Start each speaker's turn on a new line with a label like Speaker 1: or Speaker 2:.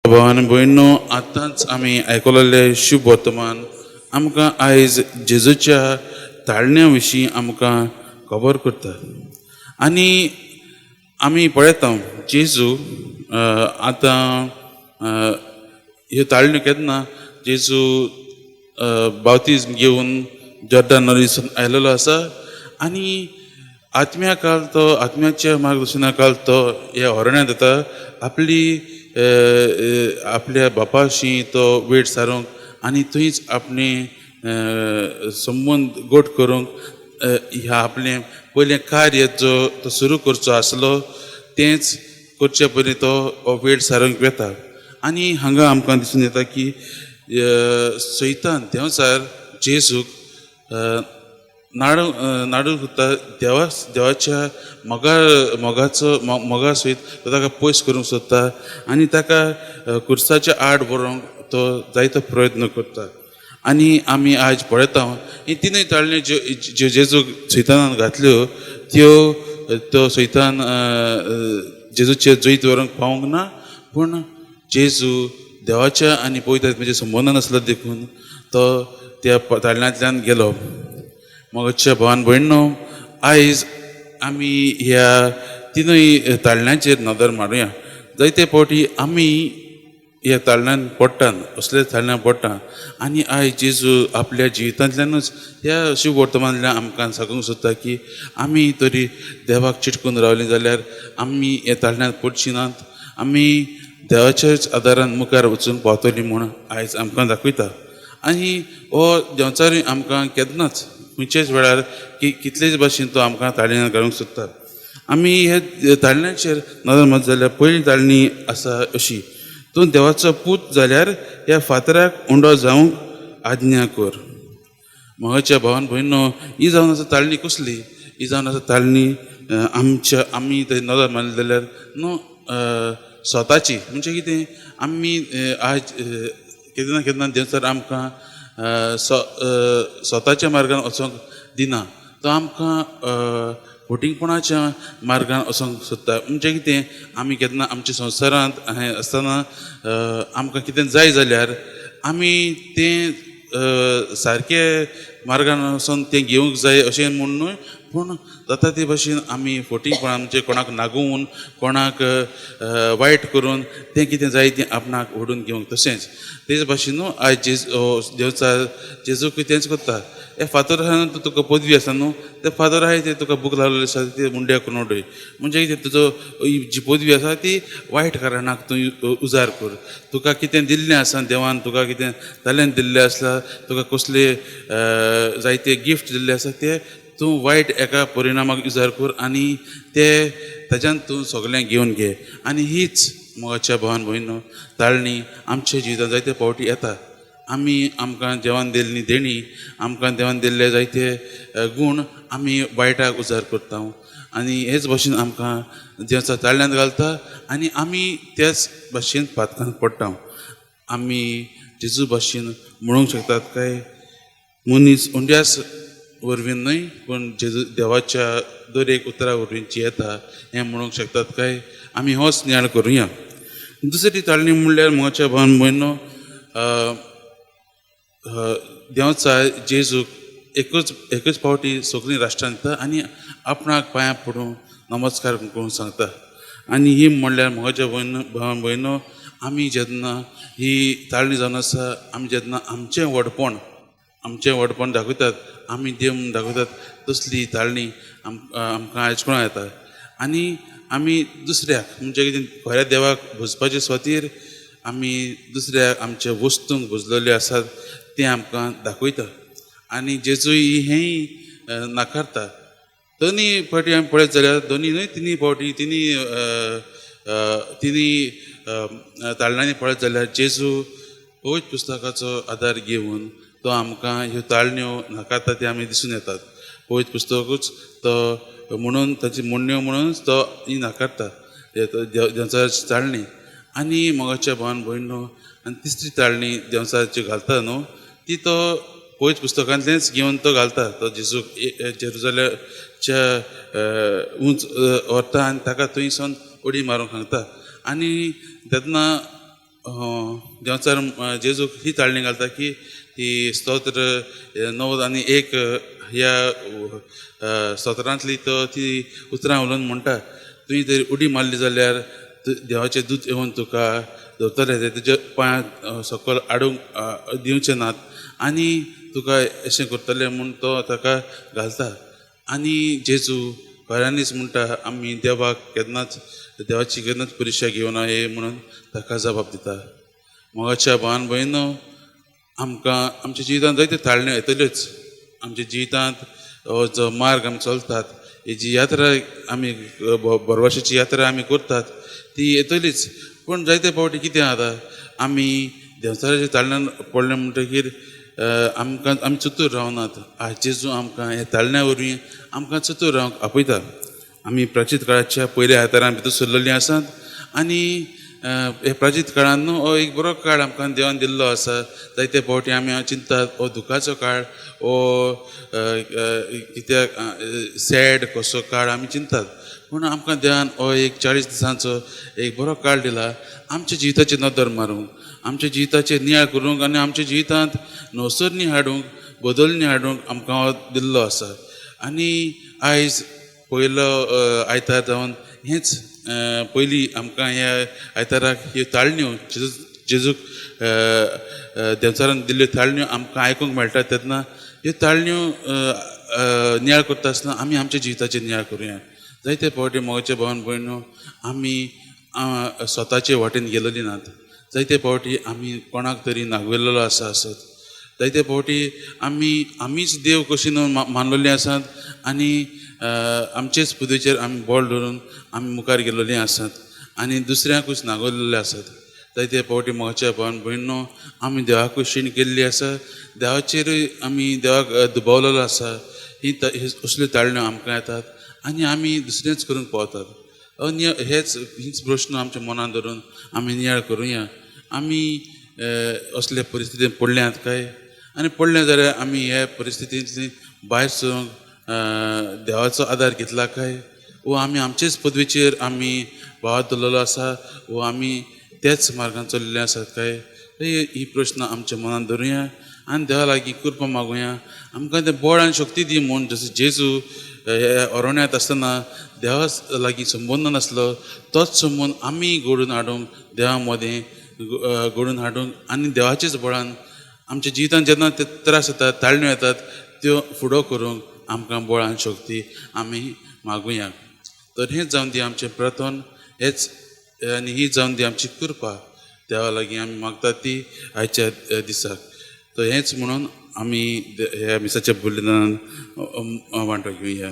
Speaker 1: भावान भयणो, आतांच आमी आयकलेले शुभ वर्तमान आमकां आयज जेजूच्या ताळण्या विशीं आमकां खबर करता. आनी आमी पळयता जेजू आतां ह्यो ताळण्यो केन्ना जेजू बावतिजम घेवन जॉर्डन नदीसून आयलेलो आसा. आनी आत्म्या काल तो आत्म्याच्या मार्गदर्शना काल तो ह्या हरण्यांत येता आपली आपल्या बापाशी तो वेट सारूंक आनी थंयच आपणे संबंद गोट करूंक ह्या आपलें पयलें कार्य जो तो सुरू करचो आसलो तेंच करचे पयलीं तो वेट सारूंक वेता. आनी हांगा आमकां दिसून येता की सैतान देंवचार जेजूक नाडू करता देवाच्या मोगा सयत तो ताका पयस करूंक सोदता आनी ताका कुर्साच्या आड व्हरूंक तो जायतो प्रयत्न करता. आनी आमी आयज पळयता ही तिनूय ताळण्यो ज्यो जेजूक सैतानान घातल्यो त्यो तो सैतान जेजूचे जैत व्हरूंक पावूंक ना. पूण जेजू देवाच्या आनी पवित्र आत्म्याच्या संबंदान आसलो देखून तो त्या ताळण्यांतल्यान गेलो. मोगाच्या भावान भयणो, आयज आमी ह्या तिनूय ताळण्यांचेर नदर मारुया. जायते फावटी आमी ह्या ताळण्यांत पडटात, असले ताळण्यांत पडटा. आनी आयज जेजू आपल्या जिवितांतल्यानूच ह्या शुभ वर्तमानांतल्यान आमकां सांगूंक सोदता की आमी तरी देवाक चिटकून रावलीं जाल्यार आमी ह्या ताळण्यांत पडची नात. आमी देवाच्याच आदारान मुखार वचून पावतलीं म्हूण आयज आमकां दाखयता. आनी हो देंवचारूय आमकां केन्नाच खंयचेच वेळार कितलेच भाशेन तो आमकां ताळयेन घालूंक सोदता. आमी हे ताळण्यांचेर नदर मारत जाल्यार पयली ताळणी आसा अशी: तूं देवाचो पूत जाल्यार ह्या फातराक उंडो जावंक आज्ञा कर. मोगाच्या भावान भयणो, ही जावन आसा ताळणी कसली? ही जावन आसा ताळणी आमी थंय नदर मारली जाल्यार न्हू स्वताची. म्हणजे कितें, आमी आयज केन्ना केन्ना देंवचार आमकां स्वताच्या मार्गान वचोंक दिना. तो आमकां फटिंगपणाच्या मार्गान वचोंक सोदता. म्हणजे कितें, आमी केन्ना आमच्या संवसारांत आसतना आमकां कितें जाय जाल्यार आमी तें सारके मार्गान वचोन तें घेवंक जाय अशें म्हूण न्हय, पूण जाता ते भाशेन आमी फटिंगपणान म्हणजे कोणाक नागोवन कोणाक वायट करून तें कितें जाय तें आपणाक ओडून घेवंक. तशेंच तेच भाशेन आयज देंवचार जेजू तेंच करता. हे फातर आसा न्हू, तुका पदवी आसा न्हू, ते फातर आहाय ते तुका बूक लावलेले आसा ते मुंड्या करून उडय. म्हणजे कितें, तुजो जी पदवी आसा ती वायट कारणाक तूं उजार कर. तुका कितें दिल्लें आसा देवान, तुका कितें ताल्यांत दिल्लें आसता, तुका कसले जायते गिफ्ट दिल्ले आसा ते तूं वायट एका परिणामाक उजार कर आनी ते ताच्यान तूं सगळें घेवन घे. आनी हीच मोगाच्या भावान भयणो ताळणी आमच्या जिवितांत जायते फावटी येता. आमकां देवान दिल्ली देणी, आमकां देवान दिल्ले जायते गूण आमी वायटाक उजार करता आनी हेच भाशेन आमकां देवाच्या ताळण्यांत घालता आनी आमी त्याच भाशेन पातकांत पडटा. आमी जेजू भाशेन म्हणूंक शकतात काय, मनीस उंड्यास वरवीं न्हय पूण जेजू देवाच्या दर एक उतरा वरवीं येता हें म्हणूंक शकतात काय. आमी होच नियाळ करुया. दुसरी ताळणी म्हणल्यार मोगाच्या भावान भयणो, देंवचार जेजूक एकच फावटी सगळीं राष्ट्रांत येता आनी आपणाक पांयां पडून नमस्कार करून सांगता. आनी ही म्हणल्यार मोगाच्या भावान भयणो, आमी जेन्ना ही ताळणी जावन आसा, आमी जेन्ना आमचें व्हडपण दाखयतात, आमी देव म्हणून दाखयतात, तसली ताळणी आमकां आयजकूण येता. आनी आमी दुसऱ्याक म्हणजे कितें खऱ्या देवाक भुजपाचे सुवातेर आमी दुसऱ्याक आमचे वस्तूंक भुजलेल्यो आसात तें आमकां दाखयता. आनी जेजूय हेंय नाकारता. दोनी फावटी आमी पळयत जाल्यार तिनी फावटी तिनी ताळण्यांनी पळयत जाल्यार जेजू पवित्र पुस्तकाचो आदार घेवन तो आमकां ह्यो ताळण्यो नाकारता ते आमी दिसून येतात. पवित्र पुस्तकूच तो म्हणून ताची म्हणण्यो म्हणूनच तो ही नाकारता देंवचाराची ताळणी. आनी मोगाच्या भावान भयणो, आनी तिसरी ताळणी देंवचाराची घालता न्हू, ती तो पवित्र पुस्तकांतलेंच घेवन तो घालता. तो जेजूक जेरुसलेमच्या उंच व्हरता आनी ताका थंयसून उडी मारूंक सांगता. आनी तेन्ना देंवचार जेजूक ही ताळणी घालता की ही स्तोत्र 9 आणि 1 ह्या स्तोत्रांतली तो ती उतरां उलोवन म्हणटा तुवें जर उडी मारली जाल्यार देवाचे दूत येवन तुका धरतले ते तुज्या पांयां सकयल आडूंक दिवचे नात आनी तुका अशें करतले म्हूण तो ताका घालता. आनी जेजू खऱ्यांनीच म्हणटा आमी देवाक देवाची केन्नाच परिक्षा घेवना हे म्हणून ताका जबाब दिता. मोगाच्या भावान भयणो, आमकां आमच्या जिवितांत जायत्यो ताळण्यो येतल्योच. आमच्या जिवितांत हो जो मार्ग आमी चलतात, ही जी यात्रा आमी बरवर्षाची यात्रा आमी करतात ती येतलीच. पूण जायते फावटी कितें जाता, आमी देंवचाराच्या ताळण्यान पडले म्हणटकीर आमी चतूर रावनात. आज जेजू आमकां हे ताळण्या वरवीं आमकां चतूर रावंक आपयता. आमी प्राचीन काळाच्या पयल्या आदारान भितर सरलेलीं आसात आनी हे प्राचीन काळान न्हू हो एक बरो काळ आमकां देवान दिल्लो आसा. जायते फावटी आमी चिंततात हो दुखाचो काळ, हो कित्याक सॅड कसो काळ आमी चिंततात. पूण आमकां देवान हो एक 40 दिसांचो एक बरो काळ दिला आमच्या जिविताचेर नदर मारूंक, आमच्या जिविताचेर नियाळ करूंक आनी आमच्या जिवितांत नवसरणी हाडूंक, बदलणी हाडूंक आमकां हो दिल्लो आसा. आनी आयज पयलो आयतार जावन हेंच पयलीं आमकां ह्या आयताराक ह्यो ताळण्यो जेजूक देंवचारान दिल्ल्यो ताळण्यो आमकां आयकूंक मेळटा. तेन्ना ह्यो ताळण्यो नियाळ करता आसतना आमी आमच्या जिविताचेर नियाळ करुया. जायते फावटी मोगाच्या भावान भयणो, आमी स्वताचे वाटेन गेलेलीं नात. जायते फावटी आमी कोणाक तरी नागवेल्लो आसत. जायते फावटी आमीच देव कशी न्हू मानलेलीं आसात आनी आमचेच पुदेचेर आमी बोल धरून आमी मुखार गेल्लीं आसात आनी दुसऱ्यांकूच नागोलेले आसात. जायते फावटी मोगाच्या भावान भयणो, आमी देवाकूय शीण केल्ली आसा, देवाचेरूय आमी देवाक दुबावलेलो आसा. असल्यो ताळण्यो आमकां येतात आनी आमी दुसरेंच करूंक पावतात. हीच प्रश्न आमच्या मनान धरून आमी नियाळ करुया. आमी असले परिस्थितीन पडल्यात काय, आनी पडले जाल्यार आमी ह्या परिस्थितींतली भायर सरूंक देवाचो आदार घेतला काय, वो आमी आमचेच पदवेचेर आमी वावर दवरलेलो आसा, वो आमी त्याच मार्गान चलिल्ले आसात काय, ही प्रश्न आमच्या मनान धरुया आनी देवा लागीं कृपा मागुया. आमकां तें बळ आनी शक्ती दी म्हूण जसो जेजू अरण्यात आसतना देवा लागीं संबंद नासलो, तोच संबंद आमी घडोवन हाडूंक देवा मदें घडोवन हाडूंक आनी देवाचेच बळान आमच्या जिवितांत जेन्ना ते त्रास येतात, ताळण्यो येतात, त्यो फुडो करूंक आमकां बळ आनी शक्ती आमी मागुया. तर हेंच जावन दी आमचें प्रार्थन, हेच आनी ही जावन दी आमची कृपा देवा लागीं आमी मागतात ती आयच्या दिसाक. तर हेंच म्हणून आमी ह्या मिसाच्या बलिदानान वांटो घेवया.